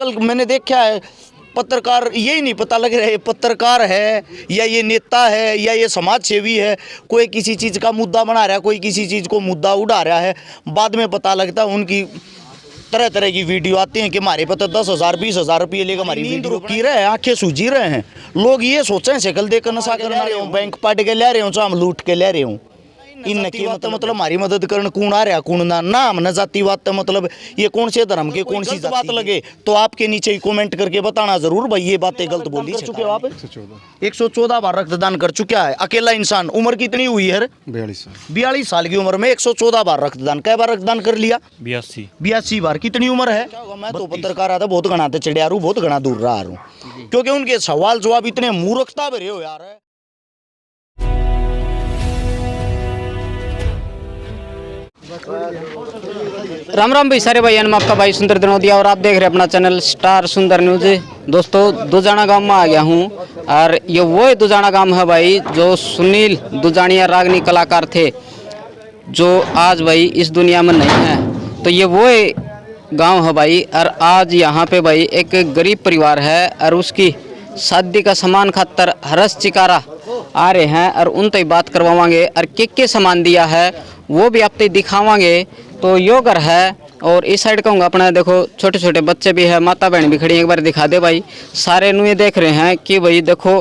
कल मैंने देखा है पत्रकार, यही नहीं पता लग रहा है पत्रकार है या ये नेता है या ये समाज सेवी है। कोई किसी चीज़ का मुद्दा बना रहा है, कोई किसी चीज़ को मुद्दा उड़ा रहा है, बाद में पता लगता है उनकी तरह तरह की वीडियो आती हैं कि हमारे पे तो 10,000 20,000 रुपये लेकर हमारी वीडियो की रहे हैं, आंखें सूझी रहे हैं। लोग ये सोच रहे हैं शक्ल देकर नशा कर ले रहे हो, बैंक पार्टी के ले रहे हो, चाहे हम लूट के ले रहे हो। इन की मतलब हमारी मदद करने कौन आ रहा कौन ना नाम न जातिवाद, मतलब ये कौन से धर्म के कौन सी बात लगे तो आपके नीचे कमेंट करके बताना जरूर भाई ये बातें गलत बोली चुके हो आप। 114 बार रक्तदान कर चुका है अकेला इंसान। उम्र कितनी हुई है? 42 साल की उम्र में 114 बार रक्तदान। कई बार रक्तदान कर लिया? 82 बार। कितनी उम्र है? मैं तो पत्रकार आता बहुत गणाते चढ़ियारू, बहुत गणा दूर रहा हूँ, क्योंकि उनके सवाल जवाब इतने मूर्खता भरे हो यार। राम राम भाई सारे भाई, मैं आपका भाई सुंदर दनोदिया और आप देख रहे हैं अपना चैनल स्टार सुंदर न्यूज। दोस्तों दुजाना गांव में आ गया हूं और ये वो दुजाना गांव है भाई जो सुनील दुजानिया रागनी कलाकार थे जो आज भाई इस दुनिया में नहीं है। तो ये वो गांव है भाई और आज यहाँ पे भाई एक गरीब परिवार है और उसकी शादी का सामान खातर हरस चिकारा आ रहे हैं और उन तक बात करवावांगे और के सामान दिया है वो भी आप तक दिखावांगे। तो यो घर है और इस साइड कहूँगा अपना देखो छोटे छोटे बच्चे भी है, माता बहन भी खड़ी है, एक बार दिखा दे भाई। सारे नु ये देख रहे हैं कि भाई देखो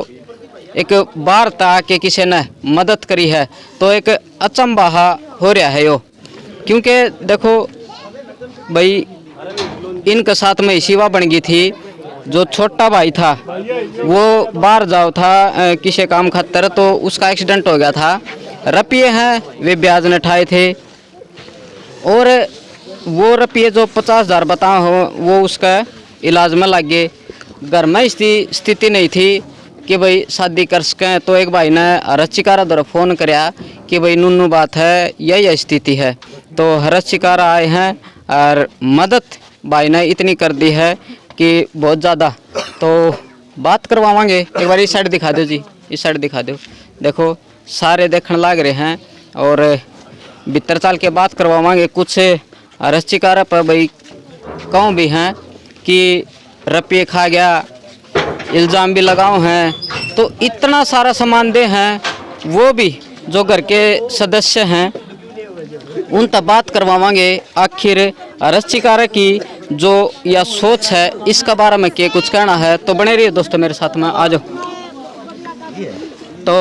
एक बार तक के किसी ने मदद करी है तो एक अचंभा हो रहा है यो, क्योंकि देखो भाई इनके साथ में शिवा बन गई थी। जो छोटा भाई था वो बाहर जाओ था किसी काम खातर, तो उसका एक्सीडेंट हो गया था। रुपये हैं वे ब्याज ने उठाए थे और वो रुपये जो 50,000 बताए हो वो उसका इलाज में लग गए। घर में स्थिति नहीं थी कि भाई शादी कर सकें, तो एक भाई ने हरस चिकारा द्वारा फ़ोन कराया कि भाई नुन्नू बात है यही स्थिति है। तो हरस चिकारा आए हैं और मदद भाई ने इतनी कर दी है कि बहुत ज़्यादा। तो बात करवावांगे, एक बार इस साइड दिखा दो जी, इस साइड दिखा दो। देखो सारे देखने लग रहे हैं और भीतर चाल के बात करवावांगे। कुछ हरस चिकारा पर भाई कहूँ भी हैं कि रुपये खा गया, इल्ज़ाम भी लगाओ हैं। तो इतना सारा सामान दे हैं, वो भी जो घर के सदस्य हैं उन तक बात करवावांगे। आखिर हरस चिकारा की जो यह सोच है इसका बारे में क्या कुछ कहना है, तो बने रहिए दोस्तों मेरे साथ में, आ जाओ। तो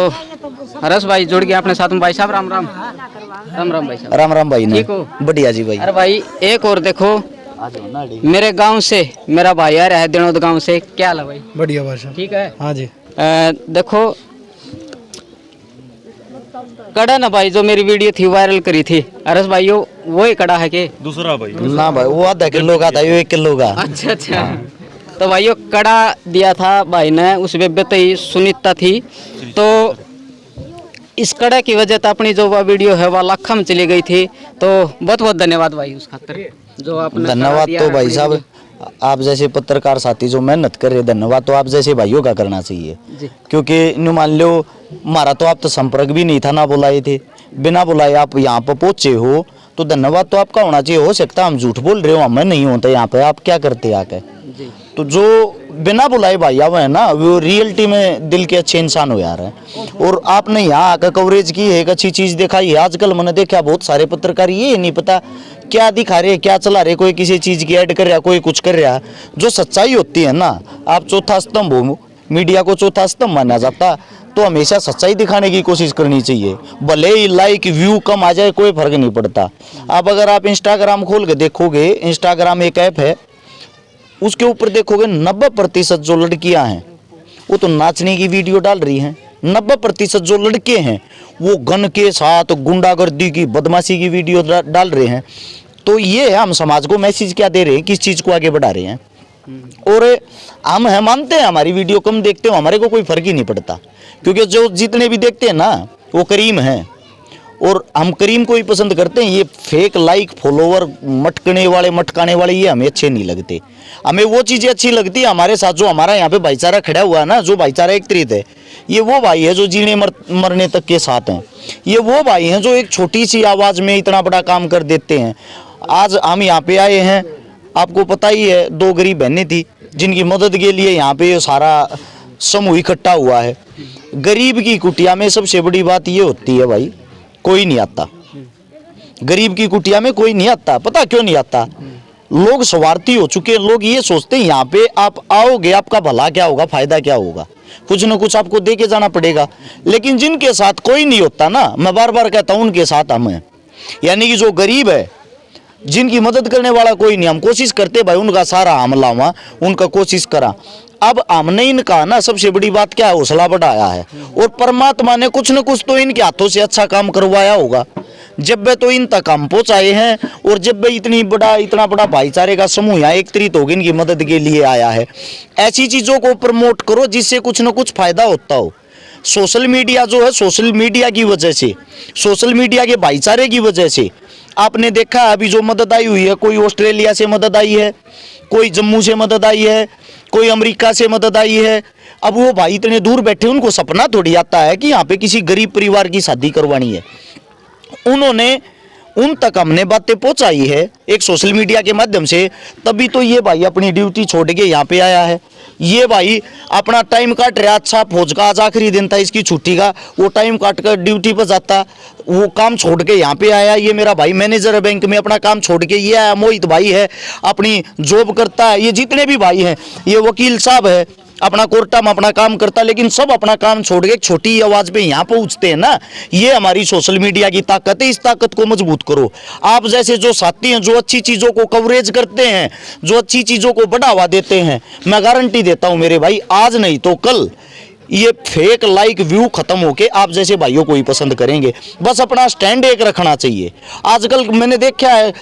हरस भाई जुड़ गया अपने साथ में। भाई साहब राम राम। राम राम भाई साहब। राम राम भाई। ठीक हो? बढ़िया जी भाई। अरे भाई एक और देखो मेरे गांव से मेरा भाई आ रहा है दिनोद गांव से। क्या हाल है भाई? बढ़िया भाई साहब। ठीक है। हाँ जी। देखो कड़ा ना भाई जो मेरी वीडियो थी वायरल करी थी हरस भाई, वो ही कड़ा है के दूसरा भाई? ना भाई वो आधा किलो का था, ये 1 किलो का। अच्छा अच्छा। तो भाई यो कड़ा दिया था भाई ने, उस बेबे ही सुनीता थी। तो इस कड़ा की वजह से अपनी जो वह वीडियो है वह लाखों में चली गई थी। तो बहुत बहुत धन्यवाद भाई उस खातर जो आपने धन्यवाद। तो भाई साहब आप जैसे पत्रकार साथी जो मेहनत कर रहे, धन्यवाद तो आप जैसे भाइयों का करना चाहिए, क्योंकि न्यू मान लो हमारा तो आप तो संपर्क भी नहीं था, ना बुलाए थे, बिना बुलाए आप यहाँ पर पहुँचे हो, तो धन्यवाद तो आपका होना चाहिए। हो सकता हम झूठ बोल रहे हो, हमें नहीं होता यहाँ पे, आप क्या करते आके। तो जो बिना बुलाए भाई आवे है ना, वो रियलिटी में दिल के अच्छे इंसान हो यार है। और आपने यहाँ आकर कवरेज की है, एक अच्छी चीज़ दिखाई है। आजकल मैंने देखा बहुत सारे पत्रकार ये नहीं पता क्या दिखा रहे क्या चला रहे, कोई किसी चीज़ की ऐड कर रहा, कोई कुछ कर रहा। जो सच्चाई होती है ना, आप चौथा स्तंभ हो, मीडिया को चौथा स्तंभ माना जाता, तो हमेशा सच्चाई दिखाने की कोशिश करनी चाहिए। भले ही लाइक व्यू कम आ जाए कोई फर्क नहीं पड़ता। अब अगर आप इंस्टाग्राम खोल के देखोगे, इंस्टाग्राम एक ऐप है, उसके ऊपर देखोगे 90% जो लड़कियां हैं वो तो नाचने की वीडियो डाल रही हैं। 90% जो लड़के हैं वो गन के साथ गुंडागर्दी की बदमाशी की वीडियो डाल रहे हैं। तो ये हम समाज को मैसेज क्या दे रहे हैं, किस चीज़ को आगे बढ़ा रहे हैं। और हम है मानते हैं हमारी वीडियो कम देखते हो, हमारे को कोई फर्क ही नहीं पड़ता, क्योंकि जो जितने भी देखते हैं ना वो करीम हैं और हम करीम को ही पसंद करते हैं। ये फेक लाइक फॉलोवर मटकने वाले मटकाने वाले ये हमें अच्छे नहीं लगते। हमें वो चीज़ें अच्छी लगती है हमारे साथ जो हमारा यहाँ पे भाईचारा खड़ा हुआ है ना, जो भाईचारा एकत्रित है। ये वो भाई है जो जीने मरने तक के साथ हैं। ये वो भाई हैं जो एक छोटी सी आवाज़ में इतना बड़ा काम कर देते हैं। आज हम यहाँ पे आए हैं, आपको पता ही है, 2 गरीब बहनें थी जिनकी मदद के लिए यहाँ पे ये सारा समूह इकट्ठा हुआ है। गरीब की कुटिया में सबसे बड़ी बात ये होती है भाई, कोई नहीं आता। गरीब की कुटिया में कोई नहीं आता। पता क्यों नहीं आता? लोग स्वार्थी हो चुके हैं। लोग ये सोचते हैं यहाँ पे आप आओगे, आपका भला क्या होगा, फायदा क्या होगा, कुछ न कुछ आपको दे के जाना पड़ेगा। लेकिन जिनके साथ कोई नहीं होता ना, मैं बार बार कहता हूँ, उनके साथ हम हैं। यानी कि जो गरीब है, जिनकी मदद करने वाला कोई नहीं, हम कोशिश करते भाई उनका सारा हमला हुआ, उनका कोशिश करा। अब हमने इनका ना सबसे बड़ी बात क्या है, हौसला बढ़ाया है। और परमात्मा ने कुछ न कुछ तो इनके हाथों से अच्छा काम करवाया होगा, जब वे तो इन तक हम पहुंचाए हैं। और जब वे इतना बड़ा भाईचारे का समूह यहाँ एकत्रित होकर इनकी मदद के लिए आया है, ऐसी चीजों को प्रमोट करो जिससे कुछ न कुछ फायदा होता हो। सोशल मीडिया जो है, सोशल मीडिया की वजह से, सोशल मीडिया के भाईचारे की वजह से आपने देखा अभी जो मदद आई हुई है, कोई ऑस्ट्रेलिया से मदद आई है, कोई जम्मू से मदद आई है, कोई अमेरिका से मदद आई है। अब वो भाई इतने दूर बैठे, उनको सपना थोड़ी आता है कि यहाँ पे किसी गरीब परिवार की शादी करवानी है। उन्होंने उन तक हमने बातें पहुंचाई है एक सोशल मीडिया के माध्यम से, तभी तो ये भाई अपनी ड्यूटी छोड़ के यहाँ पे आया है। ये भाई अपना टाइम काट रहा। अच्छा, फौज का आज आखिरी दिन था इसकी छुट्टी का, वो टाइम काट कर ड्यूटी पर जाता, वो काम छोड़ के यहाँ पे आया। ये मेरा भाई मैनेजर है बैंक में, अपना काम छोड़ के ये आया। मोहित भाई है, अपनी जॉब करता है। ये जितने भी भाई हैं, ये वकील साहब है, अपना कोर्टा में अपना काम करता, लेकिन सब अपना काम छोड़ के छोटी आवाज पे यहाँ पहुँचते हैं ना। ये हमारी सोशल मीडिया की ताकत है। इस ताकत को मजबूत करो। आप जैसे जो साथी हैं, जो अच्छी चीज़ों को कवरेज करते हैं, जो अच्छी चीज़ों को बढ़ावा देते हैं, मैं गारंटी देता हूँ मेरे भाई, आज नहीं तो कल ये फेक लाइक व्यू खत्म होके आप जैसे भाइयों को ही पसंद करेंगे। बस अपना स्टैंड एक रखना चाहिए। आजकल मैंने देखा है,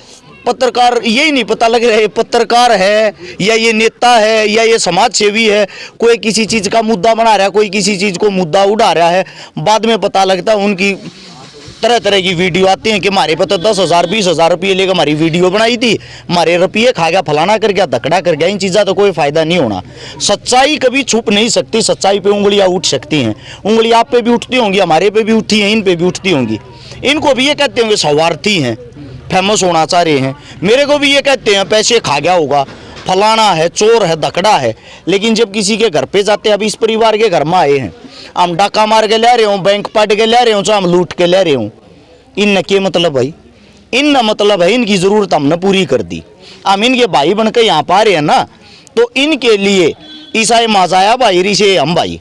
पत्रकार यही नहीं पता लग रहा है पत्रकार है या ये नेता है या ये समाज सेवी है। कोई किसी चीज़ का मुद्दा बना रहा है, कोई किसी चीज़ को मुद्दा उड़ा रहा है, बाद में पता लगता है उनकी तरह तरह की वीडियो आती हैं कि हमारे पे तो 10,000 20,000 रुपये लेकर हमारी वीडियो बनाई थी, हमारे रुपये खा गया, फलाना कर गया, धकड़ा कर गया। इन चीज़ों तो कोई फ़ायदा नहीं होना। सच्चाई कभी छुप नहीं सकती। सच्चाई पे उंगलियां उठ सकती हैं। उंगलियां आप पे भी उठती होंगी, हमारे पे भी उठी हैं, इन पे भी उठती होंगी। इनको भी ये कहते होंगे स्वार्थी हैं, फेमस होना चाह रहे हैं। मेरे को भी ये कहते हैं पैसे खा गया होगा, फलाना है, चोर है, धकड़ा है। लेकिन जब किसी के घर पे जाते हैं, अभी इस परिवार के घर में आए हैं, हम डाका मार के ले रहे हूँ, बैंक पाट के ले रहे हूँ, चाहे हम लूट के ले रहे हूँ, इन के मतलब भाई, इन मतलब है इनकी ज़रूरत हमने पूरी कर दी। हम इनके भाई बन के यहाँ पा रहे हैं ना, तो इनके लिए ईसाई माजाया भाई रिशे हम भाई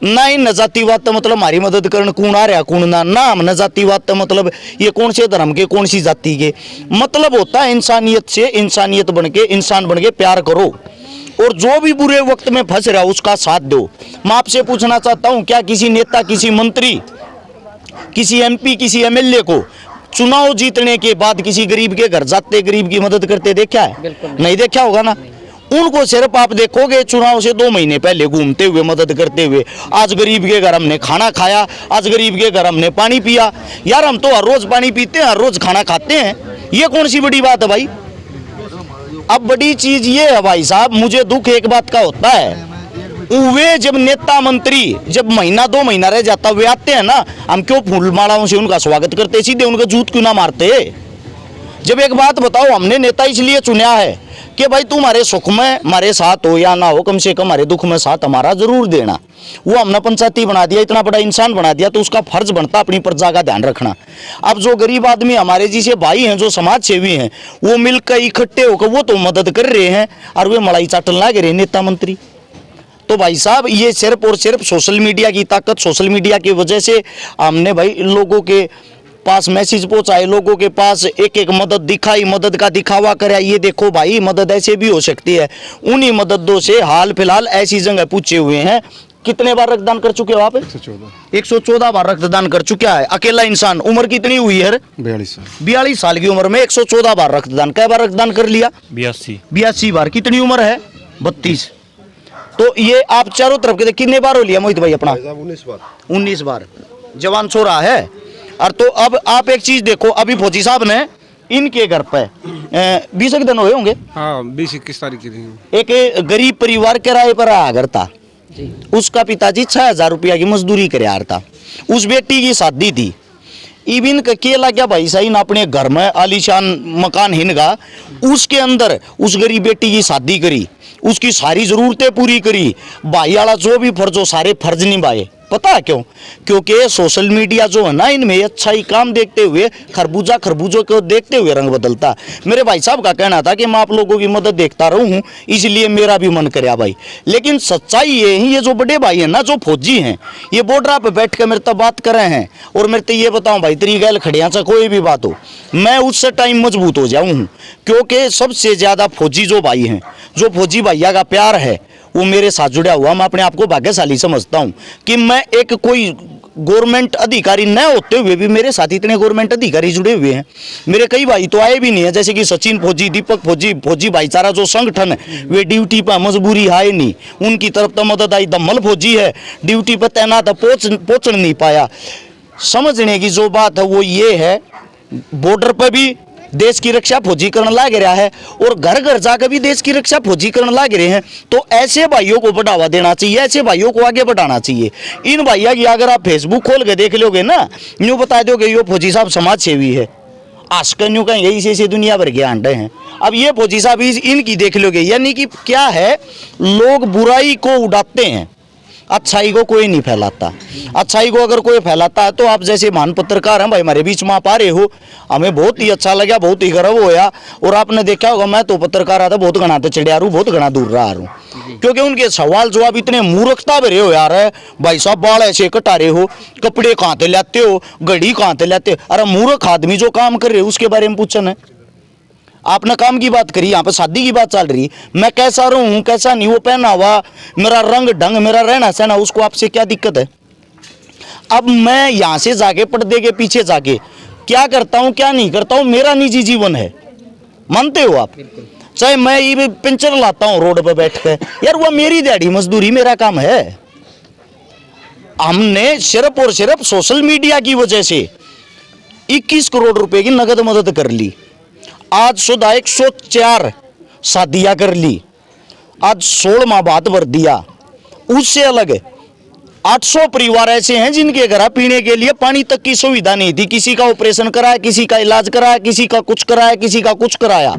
ना। इन जातिवाद तो मतलब हमारी मदद करने कौन आ रहा कौन ना हम जातिवाद तो मतलब ये कौन से धर्म के कौन सी जाति के, मतलब होता है इंसानियत से, इंसानियत बन के, इंसान बन के प्यार करो। और जो भी बुरे वक्त में फंस रहा उसका साथ दो। मैं आपसे पूछना चाहता हूँ, क्या किसी नेता, किसी मंत्री, किसी एमपी, किसी एमएलए को चुनाव जीतने के बाद किसी गरीब के घर जाते, गरीब की मदद करते देखा है? नहीं देखा होगा ना। उनको सिर्फ आप देखोगे चुनाव से 2 महीने पहले घूमते हुए, मदद करते हुए। आज गरीब के घर हमने खाना खाया, आज गरीब के घर हमने पानी पिया। यार हम तो हर रोज पानी पीते हैं, हर रोज खाना खाते हैं, ये कौन सी बड़ी बात है भाई? अब बड़ी चीज ये है भाई साहब, मुझे दुख एक बात का होता है, वे जब नेता मंत्री जब महीना 2 महीना रह जाता वे आते हैं ना, हम क्यों फूल मालाओं से उनका स्वागत करते, सीधे उनका जूत क्यों ना मारते? जब एक बात बताओ, हमने नेता इसलिए चुना है कि भाई तुम्हारे सुख में हमारे साथ हो या ना हो, कम से कम हमारे दुख में साथ हमारा जरूर देना। वो हमने पंचायती बना दिया, इतना बड़ा इंसान बना दिया, तो उसका फर्ज बनता अपनी प्रजा का ध्यान रखना। अब जो गरीब आदमी हमारे जैसे भाई हैं, जो समाज सेवी हैं, वो मिलकर इकट्ठे होकर वो तो मदद कर रहे हैं और वे मलाई चाटन लग रहे नेता मंत्री। तो भाई साहब ये सिर्फ और सिर्फ सोशल मीडिया की ताकत, सोशल मीडिया की वजह से हमने भाई लोगों के पास मैसेज पहुंचाए, लोगों के पास एक एक मदद दिखाई, मदद का दिखावा कराया। ये देखो भाई मदद ऐसे भी हो सकती है। उन्हीं मददों से हाल फिलहाल ऐसी जगह पूछे हुए हैं। कितने बार रक्तदान कर चुके हो आप? 114 बार रक्तदान कर चुका है अकेला इंसान। उम्र कितनी हुई है? 42 साल की उम्र में 114 बार रक्तदान। कई बार रक्तदान कर लिया? 82 बार। कितनी उम्र है? 32। तो ये आप चारों तरफ के कितने बार हो लिया मोहित भाई अपना? 19 बार। जवान छोरा है। और तो अब आप एक चीज देखो, अभी फौजी साहब ने इनके घर पे 20 दिन हुए होंगे। हाँ, 20-21 तारीख की थी। एक गरीब परिवार किराए पर आया घर था, उसका पिताजी 6,000 रुपया की मजदूरी कर था। उस बेटी की शादी थी। इबिन का के लग गया भाई साहब अपने घर में आलीशान मकान हिनगा, उसके अंदर उस गरीब बेटी की शादी करी, उसकी सारी ज़रूरतें पूरी करी, भाई वाला जो भी फर्ज हो सारे फर्ज निभाए। पता है क्यों? क्योंकि सोशल मीडिया जो है ना, इनमें अच्छा ही काम देखते हुए खरबूजों को देखते हुए रंग बदलता। मेरे भाई साहब का कहना था कि मैं आप लोगों की मदद देखता रहूं, इसलिए मेरा भी मन करया भाई। लेकिन सच्चाई ये है, ये जो बड़े भाई हैं ना, जो फौजी हैं, ये बॉर्डर पे बैठ कर मेरे तक बात कर रहे हैं और मेरे तो ये बताऊं भाई, तेरी गैल खड़िया से कोई भी बात हो, मैं उससे टाइम मजबूत हो जाऊँ। क्योंकि सबसे ज़्यादा फौजी जो भाई हैं, जो फौजी भैया का प्यार है वो मेरे साथ जुड़ा हुआ। मैं अपने आप को भाग्यशाली समझता हूँ कि मैं एक कोई गवर्नमेंट अधिकारी न होते हुए भी मेरे साथ इतने गवर्नमेंट अधिकारी जुड़े हुए हैं। मेरे कई भाई तो आए भी नहीं है, जैसे कि सचिन फौजी, दीपक फौजी, फौजी भाईचारा जो संगठन है, वे ड्यूटी पर मजबूरी आए नहीं, उनकी तरफ तो मदद आई। दमल फौजी है ड्यूटी पर तैनात, पहुँच नहीं पाया। समझने की जो बात है वो ये है, बॉर्डर पर भी देश की रक्षा फौजी करने लग रहा है और घर घर जाकर भी देश की रक्षा फौजी करने लग रहे हैं। तो ऐसे भाइयों को बढ़ावा देना चाहिए, ऐसे भाइयों को आगे बढ़ाना चाहिए। इन भैया की अगर आप फेसबुक खोल के देख लोगे ना, यूँ बता दोगे ये फौजी साहब समाज सेवी है, आजकल यूँ कहेंगे इसे से दुनिया भर के आंटे हैं। अब ये फौजी साहब इनकी देख लोगे, यानी कि क्या है, लोग बुराई को उड़ाते हैं, अच्छाई को कोई नहीं फैलाता। अच्छाई को अगर कोई फैलाता है तो आप जैसे महान पत्रकार हैं भाई, हमारे बीच में आप आ रहे हो, हमें बहुत ही अच्छा लगा, बहुत ही गर्व होया। और आपने देखा होगा, मैं तो पत्रकार आता बहुत घना तो चढ़िया रू, बहुत घना दूर रहा हूँ, क्योंकि उनके सवाल जवाब इतने मूर्खता भरे हो यार है। भाई साहब बाल ऐसे कटा रहे हो, कपड़े कहाँ से लाते हो, घड़ी कहाँ से लाते हो? अरे मूर्ख आदमी जो काम कर रहे हो उसके बारे में पूछना है। आपने काम की बात करी, यहाँ पे शादी की बात चल रही, मैं कैसा रहूँ कैसा नहीं, वो पहना हुआ, मेरा रंग ढंग, मेरा रहना सहना, उसको आपसे क्या दिक्कत है? अब मैं यहाँ से जाके पर्दे के पीछे जाके क्या करता हूँ क्या नहीं करता हूँ, मेरा निजी जीवन है, मानते हो आप? चाहे मैं ये पिंचर लाता हूँ रोड पे बैठ कर, यार वो मेरी दिहाड़ी मजदूरी, मेरा काम है। हमने सिर्फ और सिर्फ सोशल मीडिया की वजह से 21 करोड़ रुपए की नगद मदद कर ली। आज सुधा 104 शादियां कर ली, आज 16 माह बाद भर दिया। उससे अलग 800 परिवार ऐसे हैं जिनके घर पीने के लिए पानी तक की सुविधा नहीं थी। किसी का ऑपरेशन कराया, किसी का इलाज कराया, किसी का कुछ कराया, किसी का कुछ कराया।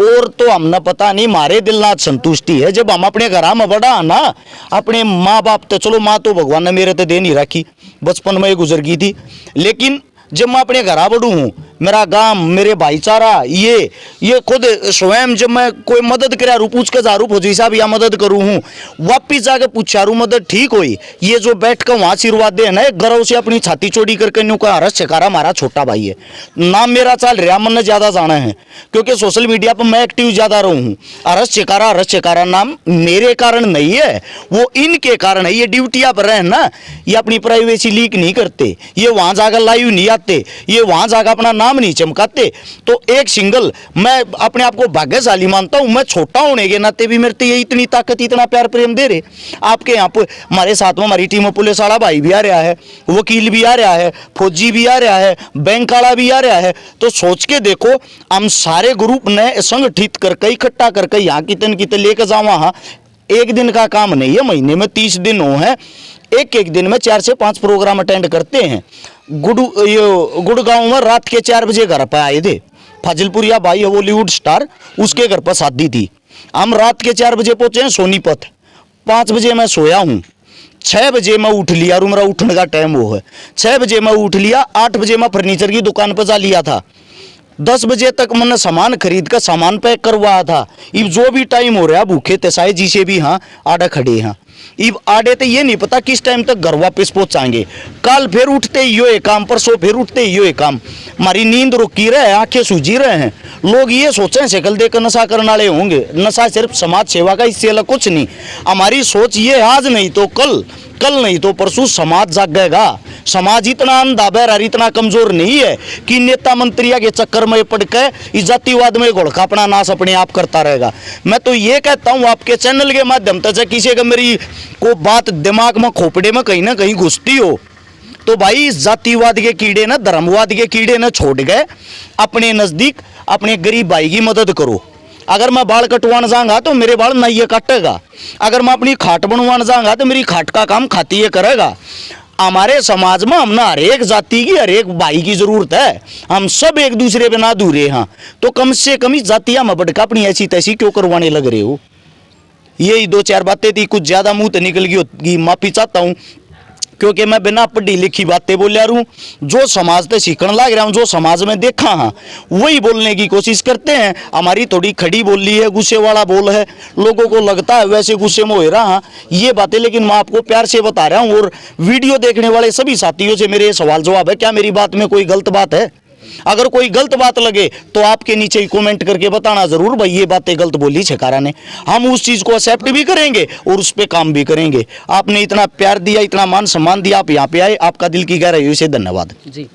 और तो हमने पता नहीं, मारे दिल ना संतुष्टि है जब हम अपने घर में बड़ा ना, अपने माँ बाप तो चलो, माँ तो भगवान ने मेरे तो दे नहीं रखी, बचपन में गुजर गई थी। लेकिन जब मैं अपने घर बड़ू हूँ, मेरा गांव, मेरे भाईचारा, ये खुद स्वयं जब मैं कोई मदद करा रू, पूछ के जा रू फौजी साहब या मदद करूँ हूँ, वापिस जाके पूछा रू मदद ठीक हुई, ये जो बैठ कर वहाँ आशीर्वाद दे ना, एक गर्व से अपनी छाती चौड़ी करके न्यू का हरस चकारा हमारा छोटा भाई है। नाम मेरा चल रहा, मन ने ज़्यादा जाना है क्योंकि सोशल मीडिया पर मैं एक्टिव ज़्यादा रहूँ हूँ। हरस चकारा नाम मेरे कारण नहीं है, वो इनके कारण है। ये ड्यूटियाँ पर रहे ना, ये अपनी प्राइवेसी लीक नहीं करते, ये वहाँ जाकर लाइव नहीं आते, ये वहाँ जाकर अपना नाम नहीं चमकाते। तो एक सिंगल, मैं अपने आप को भाग्यशाली मानता हूँ, मैं छोटा होने के नाते भी मेरे तो ये इतनी ताकत, इतना प्यार प्रेम दे रहे। आपके यहाँ पर हमारे साथ में हमारी टीम में पुलिस वाला भाई भी आ रहा है, वकील भी आ रहा है, फौजी भी आ रहा है, बैंक वाला भी आ रहा है। तो सोच के देखो, हम सारे ग्रुप ने संगठित करके इकट्ठा करके यहाँ कितने लेकर जाओ। वहाँ एक दिन का काम नहीं है, महीने में 30 दिन हो है, एक दिन में 4 से 5 प्रोग्राम अटेंड करते हैं। गुड़गांव में रात के 4 बजे घर पर आए थे, फाजिलपुरिया भाई है बॉलीवुड स्टार, उसके घर पर शादी थी। हम रात के 4 बजे पहुंचे हैं सोनीपत, 5 बजे मैं सोया हूँ, 6 बजे मैं उठ लिया, मेरा उठने का टाइम वो है, 6 बजे मैं उठ लिया, 8 बजे मैं फर्नीचर की दुकान पर जा लिया था, 10 बजे तक मैंने सामान खरीद कर सामान पैक करवाया था। अब जो भी टाइम हो रहा है, भूखे तसाए जी से भी हाँ आड़े खड़े हैं। अब आड़े तो ये नहीं पता किस टाइम तक घर वापस पहुंचाएंगे। कल फिर उठते ही यो एक काम, परसों फिर उठते ही यो एक काम। हमारी नींद रुकी रहे, आंखें सूजी रहे हैं। लोग ये सोचें शक्ल देखकर नशा करने वाले होंगे, नशा सिर्फ समाज सेवा का, इससे अलग कुछ नहीं। हमारी सोच ये, आज नहीं तो कल, कल नहीं तो परसों समाज जागेगा। समाज इतना अंधा बहरा, इतना कमजोर नहीं है कि नेता मंत्रिया के चक्कर में पड़ के जातिवाद में घोड़का अपना नाश अपने आप करता रहेगा। मैं तो ये कहता हूँ आपके चैनल के माध्यम से, किसी का मेरी को बात दिमाग में, खोपड़े में कहीं ना कहीं घुसती हो तो भाई, इस जातिवाद के कीड़े ना, धर्मवाद के कीड़े ना छोड़ गए, अपने नज़दीक अपने गरीब भाई की मदद करो। अगर मैं बाल कटवाने जाऊंगा तो मेरे बाल नहीं ये काटेगा, अगर मैं अपनी खाट बनवाने जाऊंगा तो मेरी खाट का काम खाती ये करेगा। हमारे समाज में हम ना हर एक जाति की हर एक भाई की जरूरत है, हम सब एक दूसरे पे ना दूरे हैं, तो कम से कम इस जातियां में भड़का अपनी ऐसी तैसी क्यों करवाने लग रहे हो। यही दो चार बातें थी, कुछ ज्यादा मुंह तो निकल गई होगी, माफी चाहता हूँ, क्योंकि मैं बिना पढ़ी लिखी बातें बोल रहा हूँ। जो समाज से सीखने लग रहा हूँ, जो समाज में देखा हाँ वही बोलने की कोशिश करते हैं। हमारी थोड़ी खड़ी बोली है, गुस्से वाला बोल है, लोगों को लगता है वैसे गुस्से में हो रहा हाँ ये बातें, लेकिन मैं आपको प्यार से बता रहा हूँ। और वीडियो देखने वाले सभी साथियों से मेरे सवाल जवाब है, क्या मेरी बात में कोई गलत बात है? अगर कोई गलत बात लगे तो आपके नीचे ही कमेंट करके बताना जरूर, भाई ये बातें गलत बोली छकारा ने। हम उस चीज को एक्सेप्ट भी करेंगे और उस पे काम भी करेंगे। आपने इतना प्यार दिया, इतना मान सम्मान दिया, आप यहाँ पे आए, आपका दिल की गहराइयों से धन्यवाद। जी।